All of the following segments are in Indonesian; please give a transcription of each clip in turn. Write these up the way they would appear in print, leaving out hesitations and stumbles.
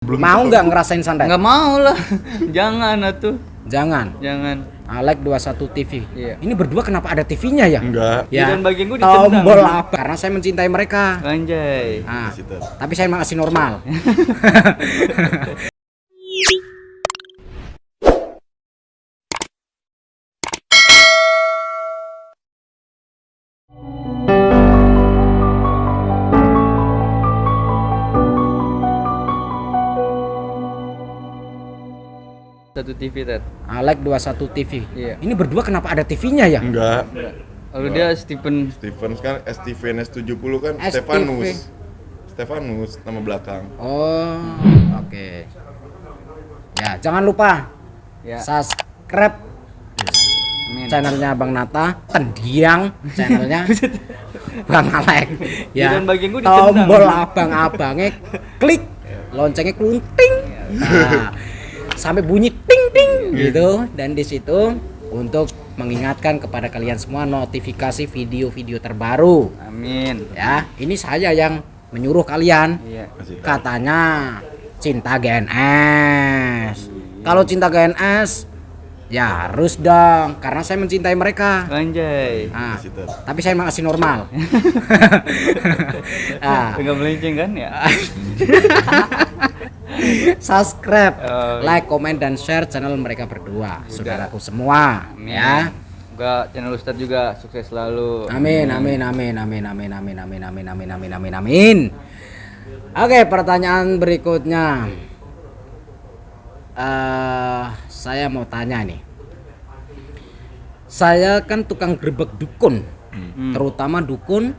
Belum Mau tahu. nggak ngerasain santet? Nggak mau lah. Jangan atuh. Jangan. Alek 21 TV. Iya. Ini berdua kenapa ada TV-nya ya? Enggak. Ya. Dan bagian gua ditendang. Tombol apa? Karena saya mencintai mereka. Anjay. Nah, Situ. tapi saya masih normal. Satu TV Ted. Alek 21 TV. Iya. Ini berdua kenapa ada TV-nya ya? Enggak. Lalu dia Stephen. Steven kan Steven S70 kan STV. Stefanus nama belakang. Oh, oke. Ya, jangan lupa Ya. subscribe Amin. channelnya Bang Nata, tendiang channelnya Bang Alek. Ya, Dan bagian gua ditendang. tombol abang-abangnya klik, loncengnya kelunting. Nah, sampai bunyi ting ting gitu, dan di situ untuk mengingatkan kepada kalian semua notifikasi video-video terbaru. Amin. Ya, ini saya yang menyuruh kalian. Iya. Masih tahu. Katanya cinta GNS. Kalau cinta GNS ya harus dong, karena saya mencintai mereka. Anjay. Nah, Situ. tapi saya masih normal. Nah, Enggak melenceng kan ya? subscribe, Oh, like, komen dan share channel mereka berdua, saudaraku semua. Amin. Ya. Semoga channel Ustadz juga sukses selalu. Amin, amin, amin, amin, amin, amin, amin, amin, amin, amin, amin, amin. Oke, pertanyaan berikutnya. Saya mau tanya nih. Saya kan tukang grebek dukun, terutama dukun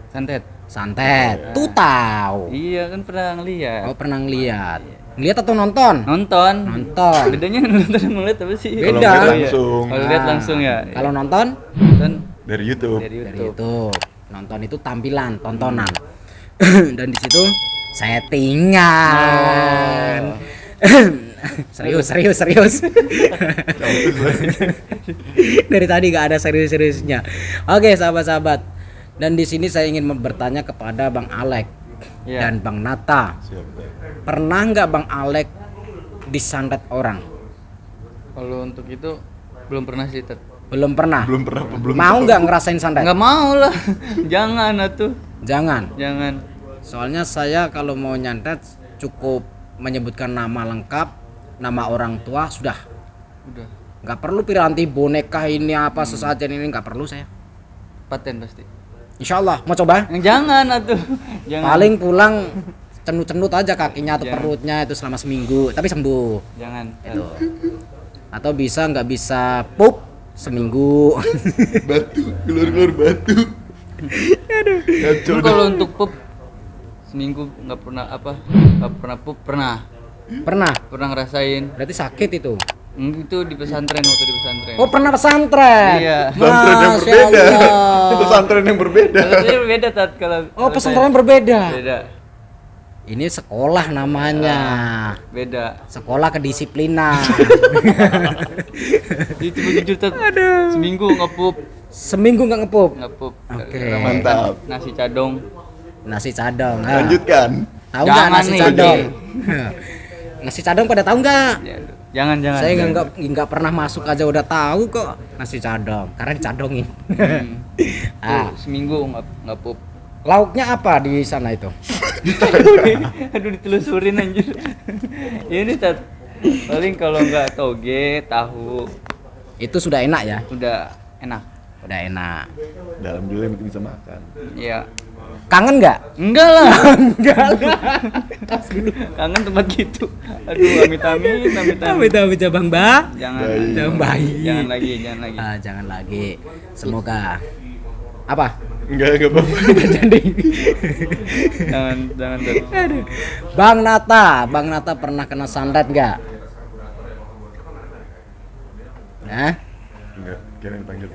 Santet. santet. Tuh tahu. Iya kan pernah ngeliat. Oh, pernah ngeliat. Ngeliat atau nonton? Nonton. Nonton. Bedanya nonton sama ngeliat apa sih? Beda. Kalau ngeliat Oh, iya. langsung. Kalau lihat langsung ya. Kalau nonton Nonton Dari YouTube. dari dari YouTube. YouTube. Nonton itu tampilan, tontonan. Dan di situ settingan. Serius. Dari tadi gak ada serius-seriusnya. Oke, sahabat-sahabat. Dan di sini saya ingin bertanya kepada Bang Alek Iya. dan Bang Nata. Siap. Pernah nggak Bang Alek disantet orang? Kalau untuk itu belum pernah sih Ted. Belum pernah. Belum pernah belum Mau tahu. nggak ngerasain santet? Nggak mau lah. Jangan atuh. Jangan. Jangan. Soalnya saya kalau mau nyantet cukup menyebutkan nama lengkap, nama orang tua sudah. Udah. Nggak perlu piranti boneka ini apa sesajen ini, nggak perlu saya. Paten pasti. Insya Allah mau coba. Jangan atuh. Jangan. Paling pulang cenut-cenut aja kakinya atau Jangan. perutnya itu selama seminggu, tapi sembuh. Jangan. Itu. Atau bisa nggak bisa pup seminggu. Batu, keluar batu. Kacau Cuma dah. kalau untuk pup seminggu nggak pernah pup pernah Pernah? ngerasain. Berarti sakit itu. Itu di pesantren waktu di pesantren. Oh, pernah pesantren. Iya. Pesantren yang Masya berbeda. Allah. Pesantren yang berbeda. Pesantren berbeda Tat kalau. Oh, kalau pesantren saya. berbeda. Beda. Ini sekolah namanya. Beda. Sekolah kedisiplinan. Itu begitu Tat. Seminggu ngepup. Seminggu nggak ngepup. Oke. Mantap. Nasi cadong. Nasi cadong. Nah, Lanjutkan. tahu nggak Jangan nasi nih. cadong? Nasi cadong pada tahu nggak? Ya, jangan. Saya jangan. nggak pernah masuk aja udah tahu kok nasi cadong karena dicadongin. Ah, Tuh, seminggu nggak pup. lauknya apa di sana itu? Aduh ditelusurin anjir. Ini Tat. Paling kalau nggak toge, tahu Itu sudah enak ya? udah enak. Udah enak. Dalam dulu yang bisa makan. Iya. Kangen nggak? Enggak lah. Enggak lah. Kangen tempat gitu. Aduh, amit-amit. Amit-amit Bang Ba. Jangan. Bayi. Jangan bayi. Jangan lagi. Ah, jangan lagi. Semoga apa? Enggak apa-apa. Jadi Jangan Tat. Bang Nata pernah kena santet nggak? Nah, Enggak, kira dipanggil.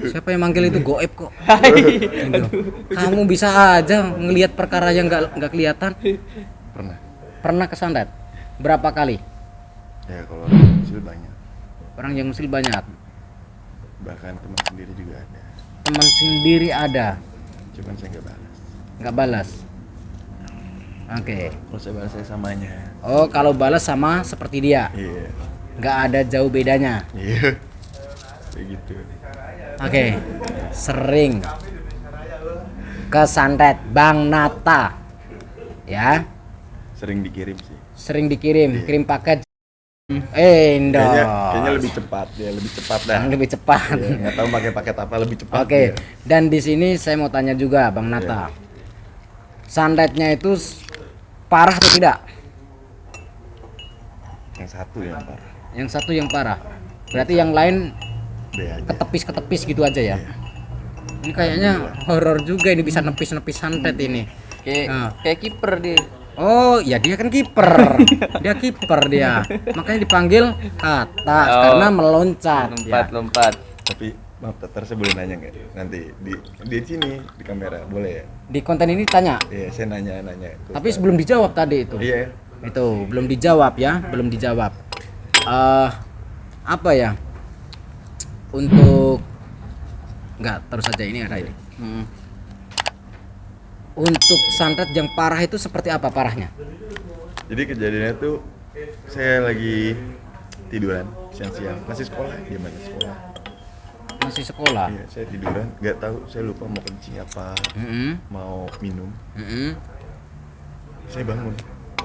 siapa yang manggil itu goib kok? Gitu. Kamu bisa aja ngelihat perkara yang nggak kelihatan. Pernah. Pernah kesantet? Berapa kali? Ya kalau hasil banyak. Orang yang musil banyak. Bahkan teman sendiri juga ada. Teman sendiri ada, Cuman saya nggak balas. nggak balas. Oke. Kalau saya balas saya samanya. Oh, kalau balas sama seperti dia. Iya. Nggak ada jauh bedanya. Iya. Kayak gitu. Oke. Sering kesantet Bang Nata. Ya. Sering dikirim sih. Sering dikirim, Iya. kirim paket. Kayaknya Endos. lebih cepat ya, lebih cepat dah. Yang lebih cepat. Iya, nggak tahu pakai paket apa lebih cepat. Oke. dia. Dan di sini saya mau tanya juga Bang Nata. Santetnya itu parah atau tidak? Yang satu yang parah. Yang satu yang parah. Berarti yang lain B aja. ketepis-ketepis gitu aja ya. Iya. Ini kayaknya horor juga, ini bisa nepis-nepis santet ini. Kayak Ah. kayak kiper dia. Oh, ya dia kan kiper. Dia kiper dia. Makanya dipanggil kata Oh. karena meloncat. Lompat. Tapi maaf Tatar, saya boleh nanya nggak? Nanti di sini di kamera boleh ya? Di konten ini tanya. Iya, saya nanya. Tapi sebelum dijawab tadi itu. Iya. Itu belum dijawab ya, belum dijawab. Apa ya? Untuk enggak, terus saja ini ada ini. Untuk santet yang parah itu seperti apa parahnya? Jadi kejadiannya tuh saya lagi tiduran siang-siang, masih sekolah, gimana sekolah? Masih sekolah. Iya, saya tiduran, nggak tahu, saya lupa mau kencing apa, Mm-mm. mau minum. Mm-mm. Saya bangun,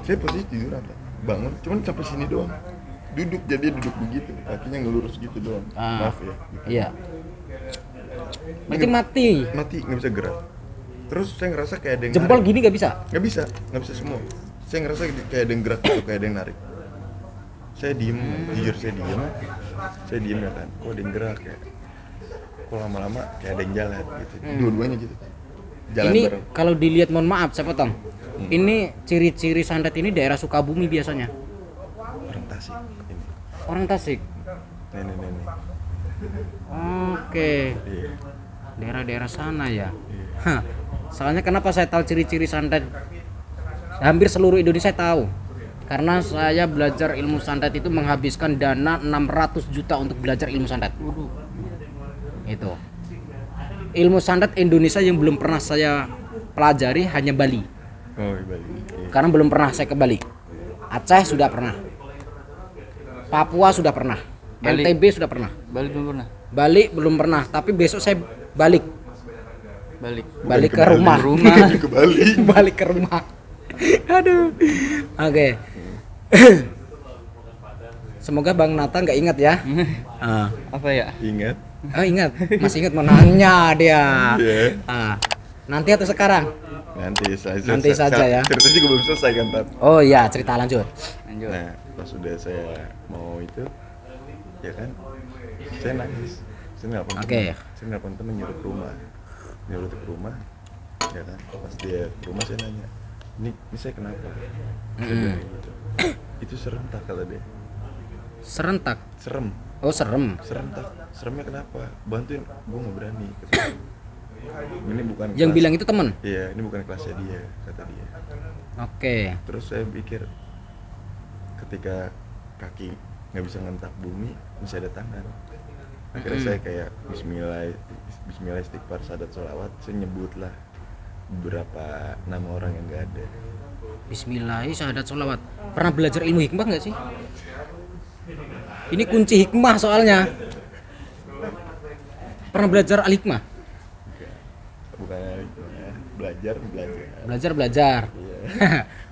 saya posisi tiduran, Pak. Bangun, cuman sampai sini doang. Duduk, jadi duduk begitu, kakinya ngelurus gitu doang. Ah. Maaf ya. Gitu. Iya. Berarti mati. Mati, nggak bisa gerak. Terus saya ngerasa kayak ada yang Jempol narik. gini nggak bisa. Nggak bisa semua. Saya ngerasa kayak ada yang gerak gitu, kayak ada yang narik. Saya diem, jujur saya diem ya kan. Kok ada yang gerak ya? Kok lama-lama kayak ada yang jalan gitu. Dua-duanya gitu. Jalan Ini bareng. kalau dilihat, mohon maaf saya potong. Ini ciri-ciri santet ini daerah Sukabumi biasanya. Orang Tasik ini. Orang Tasik. Nenek. Oke. Iya. Daerah-daerah sana ya. Hah. Soalnya kenapa saya tahu ciri-ciri santet? Hampir seluruh Indonesia tahu. Karena saya belajar ilmu santet itu menghabiskan dana 600 juta untuk belajar ilmu santet. Itu. Ilmu santet Indonesia yang belum pernah saya pelajari hanya Bali. Oh, di Bali. Iya. Karena belum pernah saya ke Bali. Aceh sudah pernah. Papua sudah pernah. Bali. NTB sudah pernah. Balik belum pernah. Bali belum pernah, tapi besok saya balik Balik. balik ke Bali. rumah. Ke Bali. Balik ke rumah. Aduh. Oke. Semoga Bang Nata nggak ingat ya. Apa ya? Ingat? Ingat, masih ingat mau nanya dia. Iya. Nanti atau sekarang? Nanti saja ya. Cerita juga belum selesai kan, Tat? Oh iya, cerita lanjut. Lanjut. Nah, pas sudah saya mau itu, ya kan, saya nangis. Saya nelpon Oke. temen. Saya nelpon temen nyuruh ke rumah, ya kan. Pas dia ke rumah saya nanya, ini saya kenapa? Saya bilang gitu. Itu serentak kata dia. Serentak. Serem, Oh serem. serentak. Seremnya kenapa? Bantuin, gue nggak berani. Kata dia. Ini bukan. Yang kelas- bilang itu temen. Iya, ini bukan kelasnya dia, kata dia. Oke. Terus saya pikir ketika kaki nggak bisa ngentak bumi masih ada tangan. Akhirnya saya kayak Bismillah istighfar sadat sholawat, saya nyebut lah beberapa nama orang yang nggak ada. Bismillah, syahadat sholawat. Pernah belajar ilmu hikmah nggak sih? Ini kunci hikmah soalnya. Pernah belajar al-hikmah? Bukan ya, belajar. Belajar. Iya.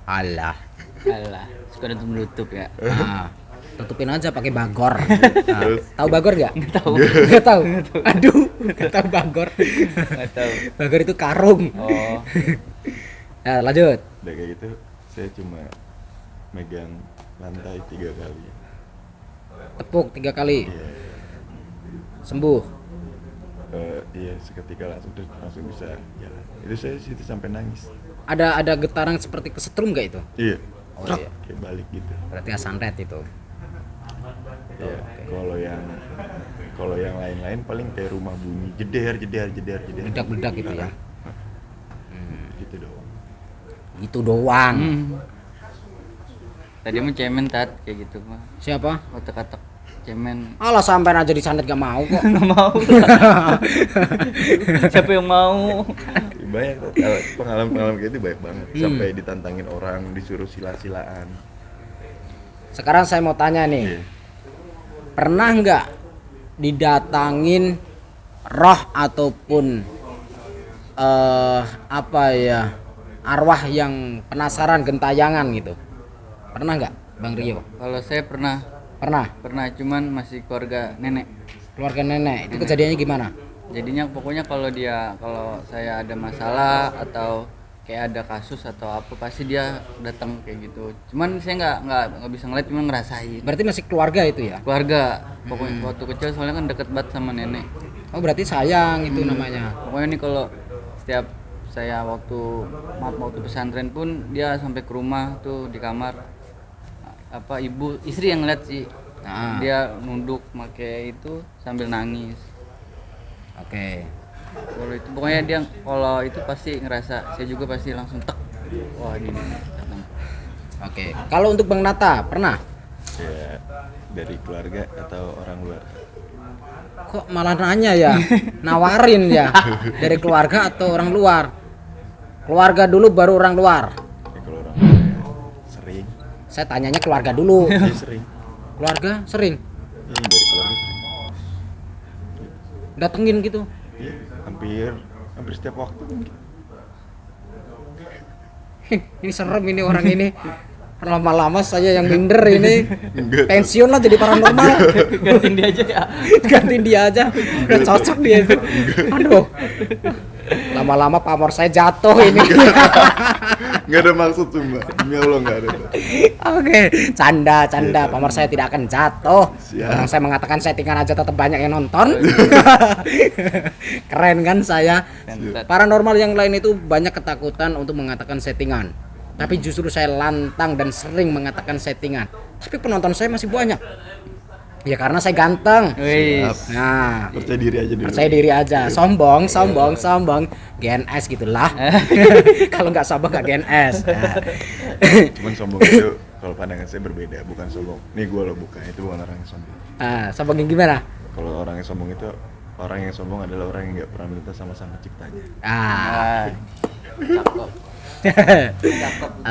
Alah. Alah, suka nutup ya. Tutupin aja pakai bagor. Terus? Tahu bagor nggak? Tahu. Nggak tahu. Aduh, nggak tahu bagor. Nggak tahu. Bagor itu karung. Oh, Nah, lanjut. Udah kayak gitu, saya cuma megang lantai 3 kali. Tepuk 3 kali. Iya. Sembuh. Iya, seketika langsung bisa jalan. Itu saya situ sampai nangis. Ada getaran seperti kesetrum nggak itu? Iya. Oh, Trak, iya. kayak balik gitu. Berarti santet itu. Iya. Kalau yang lain-lain paling kayak rumah bunyi jeder. Bedak-bedak gitu ya. Gitu doang. Gitu doang. tadi mah cemen tat kayak gitu mah. Siapa? Otak-otak cemen. Alah sampean aja disantet gak mau kok. Nggak mau. Siapa yang mau? banyak tuh. Pengalaman kayak itu banyak banget. Sampai ditantangin orang, disuruh sila-silaan. Sekarang saya mau tanya nih, Iya. pernah nggak didatangin roh ataupun apa ya, arwah yang penasaran gentayangan gitu? Pernah nggak, Bang Rio? Kalau saya pernah Pernah. cuman masih keluarga nenek. Keluarga nenek, itu kejadiannya gimana? Jadinya pokoknya kalau saya ada masalah atau kayak ada kasus atau apa pasti dia datang kayak gitu. Cuman saya nggak bisa ngeliat, cuma ngerasain. Berarti masih keluarga itu ya? Keluarga pokoknya waktu kecil soalnya kan deket banget sama nenek. Oh berarti sayang itu namanya. Pokoknya nih kalau setiap saya waktu pesantren pun dia sampai ke rumah tuh di kamar apa istri yang ngeliat sih. Nah. Dia nunduk pakai itu sambil nangis. Oke. Kalau itu pokoknya dia kalau itu pasti ngerasa, saya juga pasti langsung tek. Wah ini datang. Oke. Kalau untuk Bang Nata pernah? Ya, dari keluarga atau orang luar. Kok malah nanya ya? Nawarin ya. Dari keluarga atau orang luar? Keluarga dulu baru orang luar. Ya, kalau orang luar sering. Saya tanyanya keluarga dulu. Iya sering. Keluarga sering Iya, dari keluarga sering. datengin gitu. Iya, hampir setiap waktu mungkin. Ini serem ini orang ini. Lama-lama saya yang minder ini. Enggak. Pensiun lah jadi paranormal. Gantiin dia aja ya. Gantiin dia aja. Udah cocok dia itu. Aduh. Lama-lama pamor saya jatuh ini. Nggak ada maksud tuh mbak, demi Allah nggak ada. Oke, canda. Pamor saya tidak akan jatuh. Siap. Orang saya mengatakan settingan aja tetap banyak yang nonton. Keren kan saya. Paranormal yang lain itu banyak ketakutan untuk mengatakan settingan. Tapi justru saya lantang dan sering mengatakan settingan. Tapi penonton saya masih banyak. Ya karena saya ganteng. Wih. Nah, Percaya diri aja dulu. percaya diri aja. Sombong. GNS gitulah. Kalau nggak sombong nggak GNS. Nah. Cuman sombong itu kalau pandangan saya berbeda, bukan sombong. Nih gue lo bukan, itu bukan orang yang sombong. Sombong yang gimana? Kalau orang yang sombong itu, orang yang sombong adalah orang yang nggak pernah minta sama sang penciptanya. Cakep.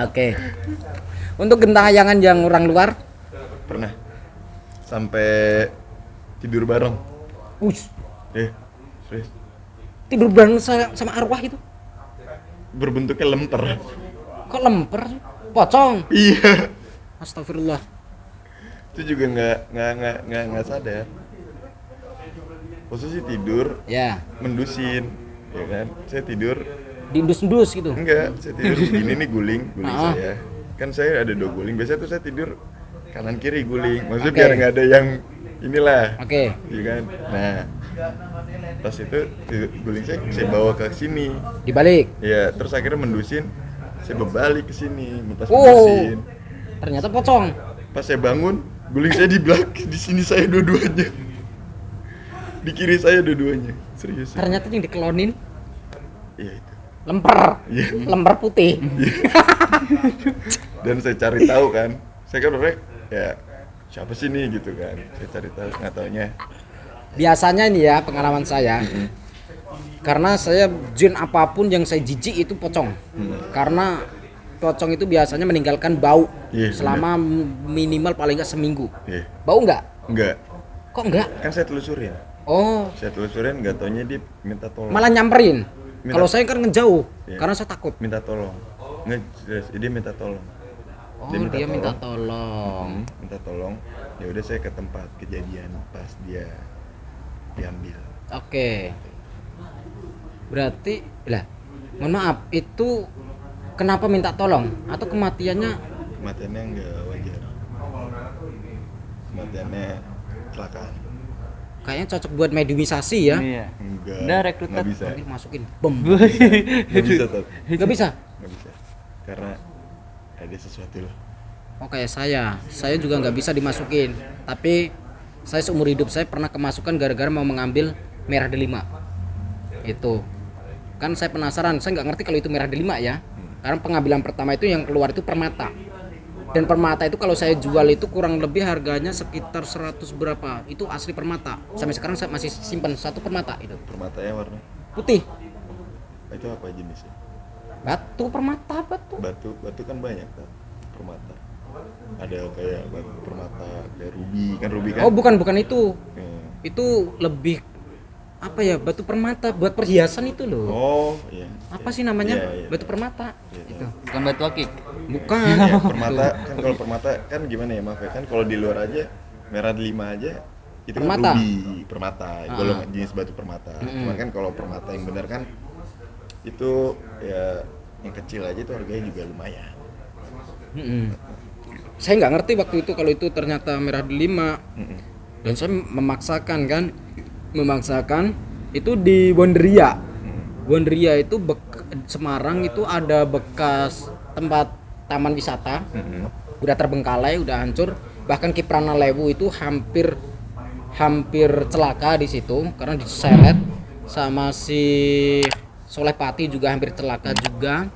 Oke. Untuk gentayangan yang orang luar, Pernah sampai tidur bareng. Serius. tidur bareng sama arwah itu. Berbentuknya lemper. Kok lemper? Pocong. Iya. Astagfirullah. Itu juga nggak sadar. Posisi tidur Ya, mendusin, ya kan? Saya tidur diindus-indus gitu. enggak, saya tidur ini nih guling Ah. saya. Kan saya ada 2 guling. Biasanya tuh saya tidur kanan kiri guling. Maksudnya Oke. biar nggak ada yang inilah. Oke. Iya kan? Nah, pas itu guling saya bawa ke sini. Dibalik. Ya, terus akhirnya mendusin, saya berbalik ke sini, pas Oh. mendusin. Ternyata pocong. Pas saya bangun, guling saya di belakang, di sini saya dua-duanya. Di kiri saya dua-duanya. Serius. Ternyata yang dikelonin Iya itu. lemper. Iya. Lemper putih. Dan saya cari tahu kan. Saya kan orangnya ya siapa sih nih gitu kan. Saya cari tahu, nggak taunya. Biasanya nih ya pengalaman saya. Karena saya jin apapun yang saya jijik itu pocong. Karena pocong itu biasanya meninggalkan bau Iya, selama minimal paling nggak seminggu. Iya. Bau nggak? Enggak. Kok nggak? Kan saya telusurin. Oh, Saya telusurin, nggak taunya dia minta tolong. malah nyamperin. Minta- Kalau saya kan ngejauh Iya. karena saya takut. Minta tolong. Nggak, serius, dia minta tolong. Oh, dia minta tolong. Minta tolong. Ya udah saya ke tempat kejadian pas dia diambil. Oke. Berarti lah, mohon maaf, itu kenapa minta tolong atau kematiannya? Kematiannya nggak wajar. Kematiannya kecelakaan. Kayaknya cocok buat mediumisasi ya. Iya. Enggak. Udah rekrut Nggak bisa. Nanti masukin bom. Nggak bisa tapi. Nggak bisa. Nggak bisa. Karena ada sesuatu loh. Oh kayak saya juga nggak bisa dimasukin. Tapi saya seumur hidup saya pernah kemasukan gara-gara mau mengambil merah delima. Itu kan saya penasaran, saya nggak ngerti kalau itu merah delima ya. Karena pengambilan pertama itu yang keluar itu permata. Dan permata itu kalau saya jual itu kurang lebih harganya sekitar 100 berapa. Itu asli permata. Sampai sekarang saya masih simpan satu permata itu. Permatanya warna Putih. Itu apa jenisnya? Batu permata, batu. Batu kan banyak kan permata. Ada kayak batu permata kayak ruby kan. Oh, bukan itu. Eh. Itu lebih apa ya? Batu permata buat perhiasan itu loh. Oh iya. Apa sih namanya? Iya. Batu permata. Iya. Itu. Bukan batu akik. Bukan. Iya, permata kan, kalau permata kan gimana ya, maaf ya, kan kalau di luar aja merah 5 aja itu Permata. kan ruby permata, golongan Ah. jenis batu permata. Mm-mm. Cuman kan kalau permata yang benar kan itu ya yang kecil aja itu harganya juga lumayan. Mm-mm. Saya nggak ngerti waktu itu kalau itu ternyata merah delima. Mm-mm. Dan saya memaksakan itu di Wonderia. Wonderia itu Semarang itu ada bekas tempat taman wisata. Mm-mm. Udah terbengkalai, udah hancur. Bahkan Kiprana Lewu itu hampir celaka di situ karena diseret sama si Soleh Pati juga hampir celaka juga.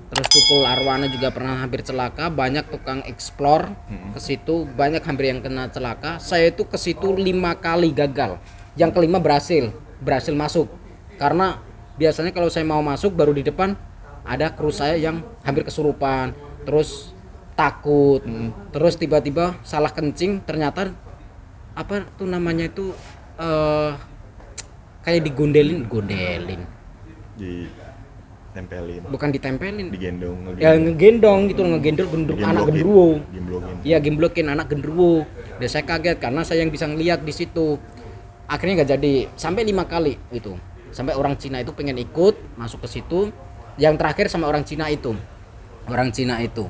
Terus Tukul Arwana juga pernah hampir celaka. Banyak tukang explore ke situ, banyak hampir yang kena celaka. Saya itu ke situ 5 kali gagal. Yang kelima berhasil masuk. Karena biasanya kalau saya mau masuk baru di depan ada kru saya yang hampir kesurupan, terus takut, terus tiba-tiba salah kencing, ternyata apa tuh namanya itu kayak digondelin, Ditempelin, bukan ditempelin, digendong, ya ngegendong gitu, ngegendong anak genderuwo. Gemblokin. Iya, gemblokin anak genderuwo. Dan saya kaget karena saya yang bisa ngeliat di situ. Akhirnya nggak jadi, sampai 5 kali itu. Sampai orang Cina itu pengen ikut masuk ke situ. Yang terakhir sama orang Cina itu. Orang Cina itu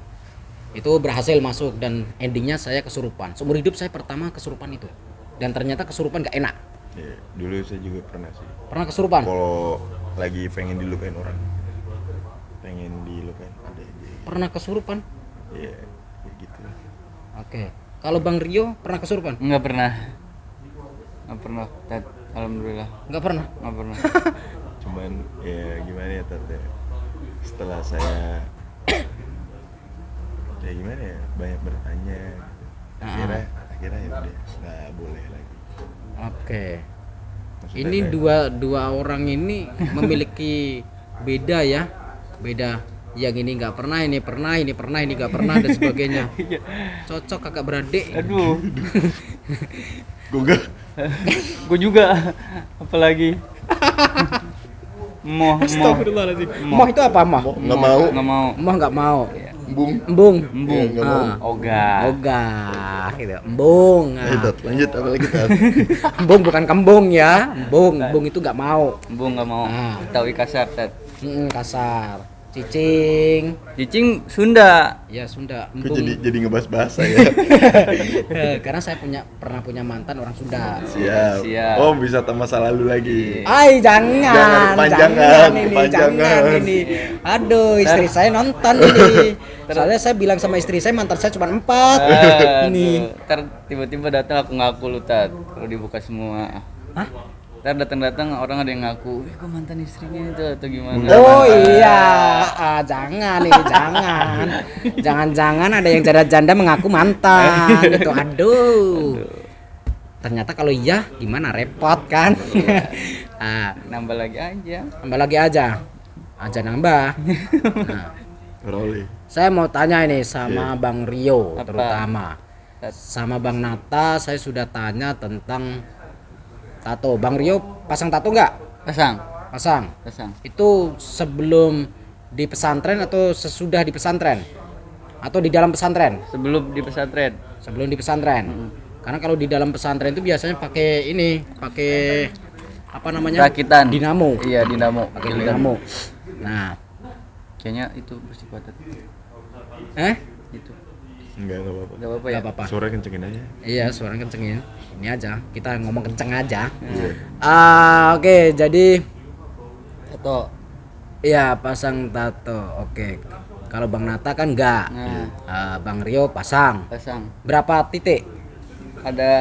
berhasil masuk dan endingnya saya kesurupan. Seumur hidup saya pertama kesurupan itu. Dan ternyata kesurupan nggak enak. Ya, dulu saya juga pernah sih. Pernah kesurupan? Kalau lagi pengen dilukain orang, pengen dilukain ada aja. Pernah kesurupan? Iya, kayak gitu. Oke. Kalau Bang Rio pernah kesurupan? Nggak pernah, Tat. Alhamdulillah Nggak pernah. nggak pernah. Cuman ya gimana ya Tante, setelah saya ya gimana ya, banyak bertanya, akhirnya ya udah nggak boleh lagi. Oke. Maksudnya Ini kayak- dua orang ini memiliki beda ya, beda. Yang ini nggak pernah, ini pernah, ini pernah, ini nggak pernah dan sebagainya. Cocok kakak beradik. Aduh, Gua gue juga. Apalagi. Moh. Moh itu apa mah? nggak mau, Nggak mau. Moh nggak mau. embung. Embung. Embung. Nggak mau. Ogah. Ogah gitu. Embung. Ayo Nah. Tat, lanjut apa lagi Tat? Embung bukan kembung ya. Embung itu nggak mau. Embung nggak mau. Ah. Tahu kasar, Tat. Kasar. Cicing. Cicing Sunda. Ya Sunda. Kok Embung. jadi ngebahas bahasa ya? Karena saya pernah punya mantan orang Sunda. Siap. Siap. Oh, bisa tambah masa lalu lagi. Ay, Jangan jangan kepanjangan, ini, kepanjangan. jangan ini. Aduh, istri saya nonton ini. Soalnya saya bilang sama istri saya mantan saya cuma 4. Ini. Ntar tiba-tiba datang aku ngaku lu, Tat. Kalau dibuka semua. Hah? Ntar datang orang ada yang ngaku, gue mantan istrinya itu atau gimana? Oh iya, jangan ini, jangan. Jangan-jangan ada yang janda-janda mengaku mantan gitu. Aduh. Ternyata kalau iya gimana, repot kan? Nambah lagi aja. Nambah lagi aja nambah. Nah, Rolling. saya mau tanya ini sama Bang Rio Apa? terutama. Sama Bang Nata saya sudah tanya tentang tato. Bang Rio pasang tato nggak? Pasang. Pasang. Itu sebelum di pesantren atau sesudah di pesantren? Atau di dalam pesantren? Sebelum di pesantren. Sebelum di pesantren. Karena kalau di dalam pesantren itu biasanya pakai apa namanya? Rakitan. Dinamo. Iya, dinamo. Pakai dinamo. Nah, Kayaknya itu bersifat itu. Enggak apa-apa. Gak apa-apa ya. nggak apa-apa. Suara kencengin aja. Iya, suara kencengin. Ini aja, kita ngomong kenceng aja. Iya. Oke, jadi Tato. ya pasang tato. Oke. Kalau Bang Nata kan enggak. Nah, Bang Rio pasang. pasang. Berapa titik? Ada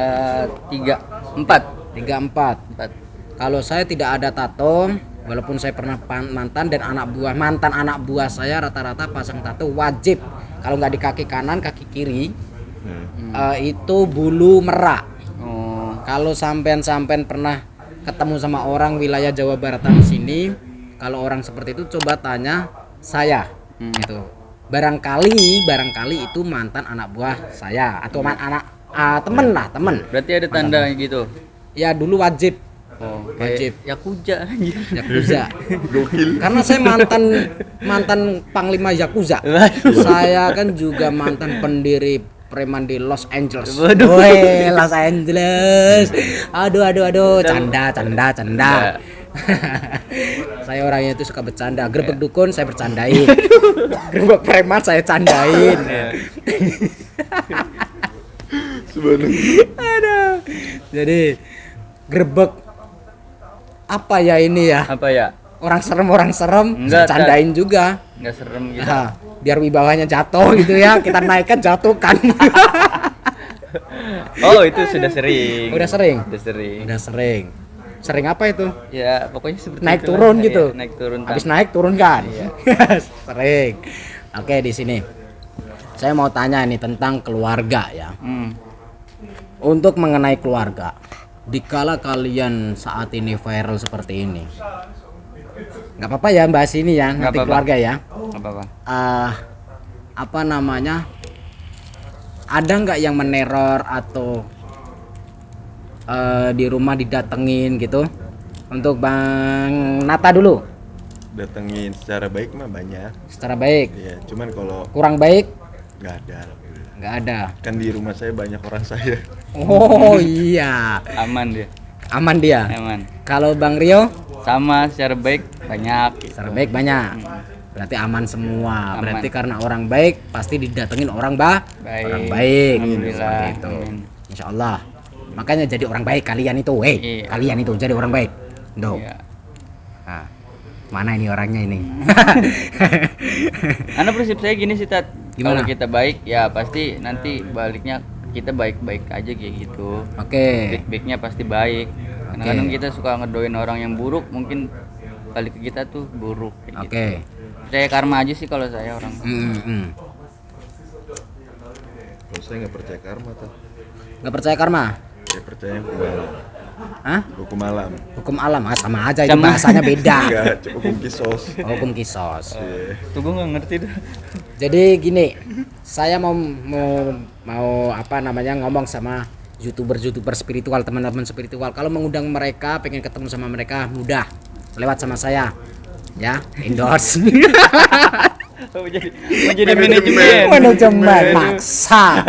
4. 3-4. Kalau saya tidak ada tato, walaupun saya pernah mantan dan mantan anak buah saya rata-rata pasang tato wajib. Kalau nggak di kaki kanan, kaki kiri, itu bulu merak. Oh, Kalau sampean pernah ketemu sama orang wilayah Jawa Baratan sini, kalau orang seperti itu coba tanya saya gitu. Barangkali itu mantan anak buah saya atau temen lah, temen. Berarti ada tanda gitu. Ya dulu wajib Wajib. Yakuza anjir. Yakuza. Gokil. Karena saya mantan panglima Yakuza. Saya kan juga mantan pendiri preman di Los Angeles. Waduh. Woi, Los Angeles. Aduh, canda. Saya orangnya itu suka bercanda. Gerbek dukun saya bercandain. Gerbek preman saya candain. Sebenarnya Aduh. Jadi gerbek apa ya ini ya? Apa ya? Orang serem Enggak, candain juga. Enggak serem gitu. Nah, biar wibawanya jatuh gitu ya, kita naikkan jatuhkan. Oh, itu sudah sering. Udah sering. Udah sering. Sering apa itu? Ya, pokoknya seperti Naik itulah. turun gitu. Iya, naik turun. Habis naik turun kan? Iya. Sering. Oke, di sini. Saya mau tanya nih tentang keluarga ya. Untuk mengenai keluarga. Dikala kalian saat ini viral seperti ini. Nggak apa-apa ya bahas ini ya, Nggak nanti apa-apa. keluarga ya. Enggak apa-apa. Apa namanya? Ada nggak yang meneror atau di rumah didatengin gitu? Untuk Bang Nata dulu. datengin secara baik mah banyak. Secara baik. Ya, cuman kalau Kurang baik nggak ada, alhamdulillah. nggak ada. Kan di rumah saya banyak orang saya. Oh iya, Aman dia. aman dia. Aman. Kalau Bang Rio Sama secara baik banyak gitu. secara baik banyak. Berarti aman semua. Aman. Berarti karena orang baik pasti didatengin orang Baik. orang baik. Alhamdulillah. Seperti itu. Amin. Insya Allah. Makanya jadi orang baik kalian itu, Iya. kalian itu jadi orang baik. Duh. Iya. Nah, mana ini orangnya ini? Karena prinsip saya gini sih, Tat. Gimana? Kalau kita baik ya pasti nanti baliknya kita baik-baik aja kayak gitu. Oke. Feedbacknya pasti baik. Kadang-kadang kita suka ngedoain orang yang buruk, mungkin balik ke kita tuh buruk kayak gitu. Oke. Percaya karma aja sih kalau saya orang. Kalau saya nggak percaya karma tuh. Nggak percaya karma? Saya percaya hukum alam. Hah? Hukum alam. Hukum alam, sama aja itu Sama. bahasanya beda. Enggak, hukum kisos. Hukum kisos. Tuh gue nggak ngerti tuh. Jadi gini, saya mau apa namanya ngomong sama youtuber spiritual, teman-teman spiritual. Kalau mengundang mereka, pengen ketemu sama mereka, mudah, lewat sama saya, ya, endorse. Mau jadi manajemen. Manajemen maksa,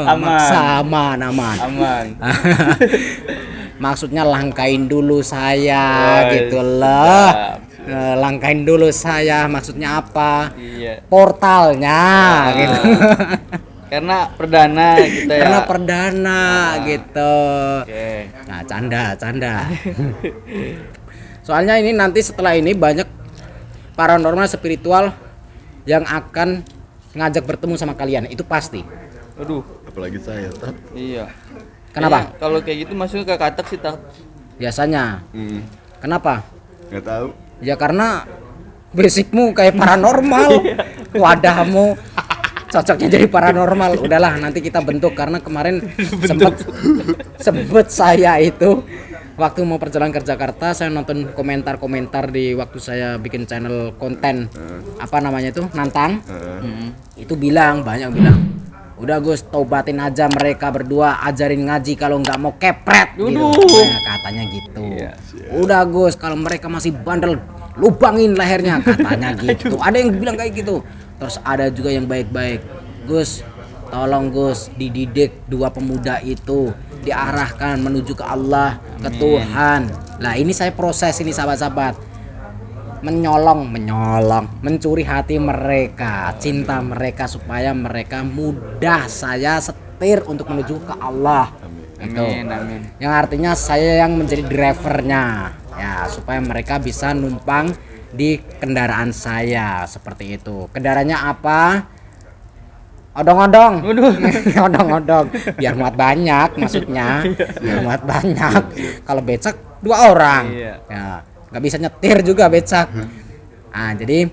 Aman. aman. Maksudnya langkain dulu saya, Oh, gitu loh. siap. Langkain dulu saya, maksudnya apa? Iya. Portalnya, gitu. Karena perdana kita ya. Karena perdana gitu. Oke. Nah, canda. Soalnya ini nanti setelah ini banyak paranormal spiritual yang akan ngajak bertemu sama kalian, itu pasti. Aduh. Apalagi saya, Tat. Iya. Kenapa? Kayaknya kalau kayak gitu masuknya ke katak sih, Tat. Biasanya. Kenapa? Nggak tahu. Ya karena basicmu kayak paranormal. Wadahmu cocoknya jadi paranormal. Udahlah, nanti kita bentuk karena kemarin sempet saya itu waktu mau perjalanan ke Jakarta, saya nonton komentar-komentar di waktu saya bikin channel konten apa namanya itu nantang. Itu banyak bilang, udah Gus, taubatin aja mereka berdua, ajarin ngaji, kalau nggak mau kepret gitu. Nah, katanya gitu. Iya. Udah Gus, kalau mereka masih bandel, lubangin lehernya, katanya gitu. Ada yang bilang kayak gitu. Terus ada juga yang baik-baik, Gus, tolong Gus, dididik dua pemuda itu, diarahkan menuju ke Allah, ke Tuhan. Nah ini saya proses ini sahabat-sahabat, menyolong, mencuri hati mereka, cinta mereka, supaya mereka mudah saya setir untuk menuju ke Allah. Gitu. Amin. Yang artinya saya yang menjadi drivernya, ya, supaya mereka bisa numpang di kendaraan saya, seperti itu. Kendaraannya apa? Odong-odong. Odong-odong. Biar muat banyak, maksudnya. Biar muat banyak. Kalau becak 2 orang. Iya. Ya, nggak bisa nyetir juga becak. Nah, jadi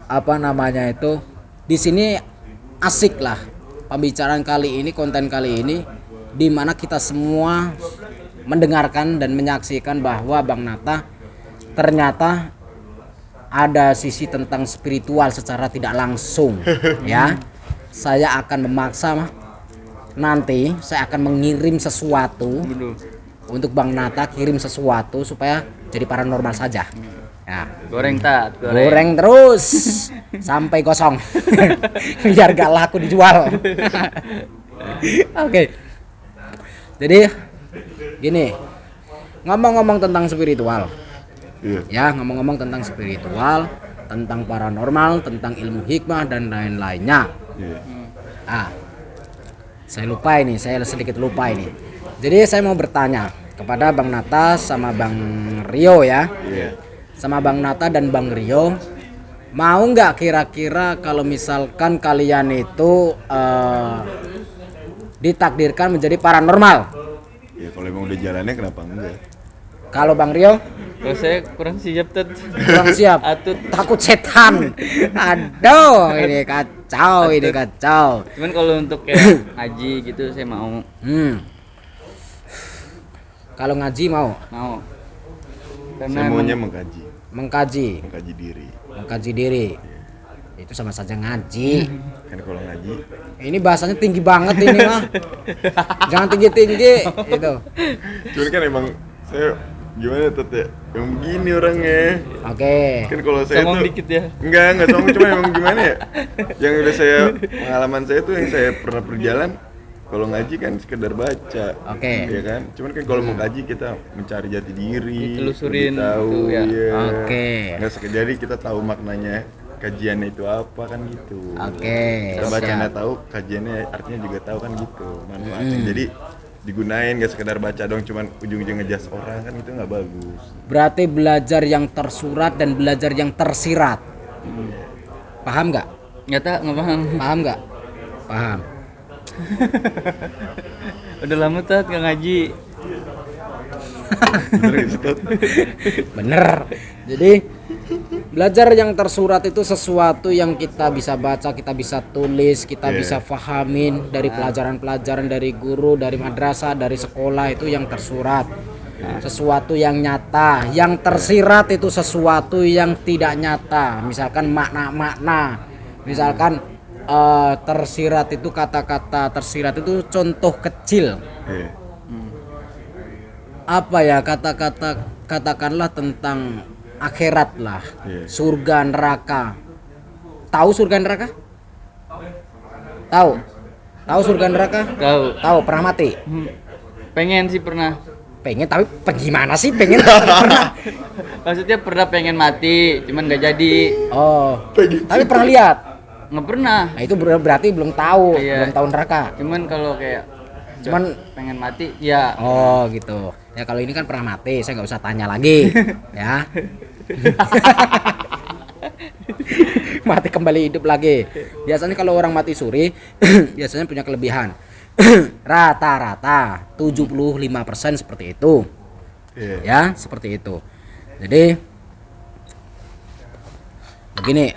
apa namanya itu? Di sini asik lah pembicaraan kali ini, konten kali ini, di mana kita semua mendengarkan dan menyaksikan bahwa Bang Nata ternyata ada sisi tentang spiritual secara tidak langsung ya. Saya akan memaksa nanti saya akan mengirim sesuatu Betul. untuk Bang Nata, kirim sesuatu supaya jadi paranormal saja. Ya. Goreng tat, Goreng terus sampai kosong. Biar gak laku dijual. Oke. Jadi gini, ngomong-ngomong tentang spiritual. Iya. Ya, ngomong-ngomong tentang spiritual, tentang paranormal, tentang ilmu hikmah dan lain-lainnya. Iya. Saya lupa ini, saya sedikit lupa ini. Jadi saya mau bertanya kepada Bang Nata sama Bang Rio ya. Iya. Sama Bang Nata dan Bang Rio, mau nggak kira-kira kalau misalkan kalian itu ditakdirkan menjadi paranormal? Ya kalau emang udah jalannya kenapa enggak? Kalau Bang Rio Kalau saya kurang siap tat. kurang siap, Atut. takut setan. Aduh, ini kacau, ini kacau. Cuman kalau untuk kayak ngaji gitu saya mau. Kalau ngaji mau Mau. Karena Saya maunya emang mengkaji mengkaji diri. diri. Itu sama saja ngaji. Kan kalau ngaji, Ini bahasanya tinggi banget ini mah. Jangan tinggi-tinggi itu. cuman kan emang saya gimana ya? Yang begini orangnya. Oke. Kan kalau saya Songong tuh dikit ya. enggak sombong, cuma emang gimana ya? Yang udah saya pengalaman saya tuh yang saya pernah berjalan, kalau ngaji kan sekedar baca. Oke. Ya kan? Cuman kan kalau mau ngaji kita mencari jati diri, Ditelusurin lebih tahu gitu ya. ya. Oke. Nggak sekedar jadi kita tahu maknanya kajiannya itu apa kan gitu. Oke, Kita bacanya siap. tahu, kajiannya artinya juga tahu kan gitu. Manfaatnya. Jadi digunain gak sekedar baca dong, cuman ujung-ujung ngejas orang kan itu nggak bagus. Berarti belajar yang tersurat dan belajar yang tersirat. Paham nggak? Nggak paham. Paham nggak? Paham. Udah lama tat nggak ngaji. Bener nggak sih, Tot? Bener. Jadi belajar yang tersurat itu sesuatu yang kita bisa baca, kita bisa tulis, kita Iya. bisa fahamin dari pelajaran-pelajaran dari guru, dari madrasah, dari sekolah, itu yang tersurat. Sesuatu yang nyata. Yang tersirat itu sesuatu yang tidak nyata. Misalkan makna-makna. Misalkan tersirat itu kata-kata tersirat itu contoh kecil. Iya. Apa ya, kata-kata katakanlah tentang akhirat lah, Iya. surga neraka. Tahu surga neraka? Tahu surga neraka? Tahu. Tahu, pernah mati? Pengen sih pernah. Pengen, tapi gimana sih pengen? Pernah. Maksudnya pernah pengen mati, cuman nggak jadi. Oh, tapi pernah lihat. Nggak pernah. Nah, itu berarti belum tahu, Iya. belum tahu neraka. Cuman kalau kayak Cuman pengen mati, ya. oh gitu. Ya kalau ini kan pernah mati, saya nggak usah tanya lagi, ya. Mati kembali hidup lagi. Biasanya kalau orang mati suri, biasanya punya kelebihan. Rata-rata 75% seperti itu. Iya. Ya, seperti itu. Jadi begini.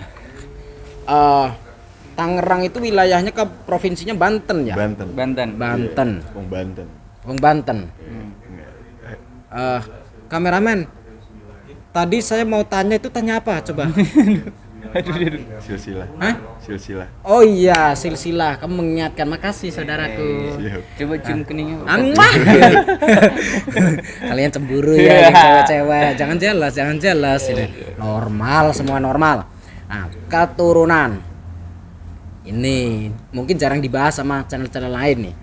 Tangerang itu wilayahnya ke provinsinya Banten ya? Banten. Banten. Banten. Wong Banten. Wong Banten. Kameramen, tadi saya mau tanya itu tanya apa coba? Silsilah. Hah? Silsilah. Oh iya, silsilah. Kamu mengingatkan, makasih saudaraku. Siap. Coba cium keningnya. Amah. Kalian cemburu ya, yang cewek-cewek. Jangan jelas ini. Normal, semua normal. Nah, keturunan. Ini mungkin jarang dibahas sama channel-channel lain nih.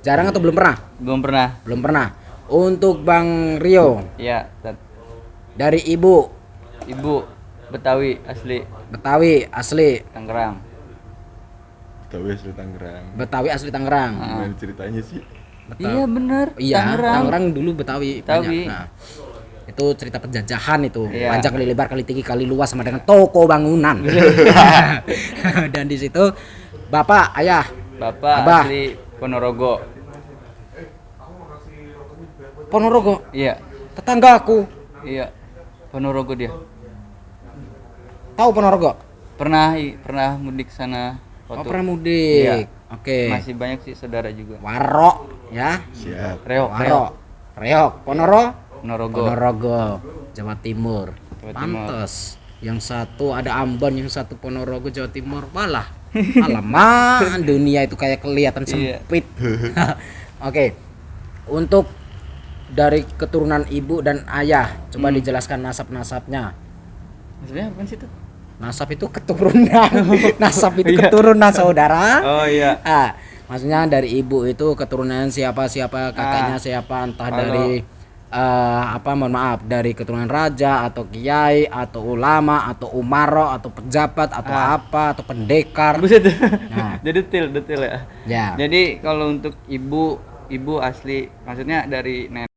Jarang atau belum pernah? Belum pernah. Belum pernah. Untuk Bang Rio, Iya, Tat. dari ibu Ibu Betawi asli Betawi asli Tangerang. Tahu asli Tangerang. Betawi asli Tangerang. Gimana ceritanya sih? Iya bener. Iya, Tangerang. Tangerang dulu Betawi Betawi. banyak. Nah, itu cerita penjajahan itu. Iya. Panjang kali lebar kali tinggi kali luas sama dengan toko bangunan. Dan di situ bapak, ayah, Bapak Abah. asli Ponorogo. Ponorogo, Iya. tetanggaku. Iya. Ponorogo dia. Tahu Ponorogo? Pernah mudik sana Oh, waktu. pernah mudik. Iya. Oke. Masih banyak sih saudara juga. Warok ya. Siap. Reok, Warok. Reok, Ponorogo, Ponorogo. Ponorogo, Jawa Timur. Jawa Timur. Pantes. Yang satu ada Ambon, yang satu Ponorogo Jawa Timur. Walah. Alamak, dunia itu kayak kelihatan Iya. sempit. Oke. Untuk dari keturunan ibu dan ayah, coba dijelaskan nasab-nasabnya. Maksudnya apa sih itu? Nasab itu keturunan. Nasab itu Iya. keturunan saudara. Oh iya. Maksudnya dari ibu itu keturunan siapa, kakaknya siapa, entah kalau- dari mohon maaf, dari keturunan raja atau kiai atau ulama atau umaro atau pejabat atau apa atau pendekar. Buset. Nah. Jadi detail ya. Ya. Jadi kalau untuk ibu asli, maksudnya dari nenek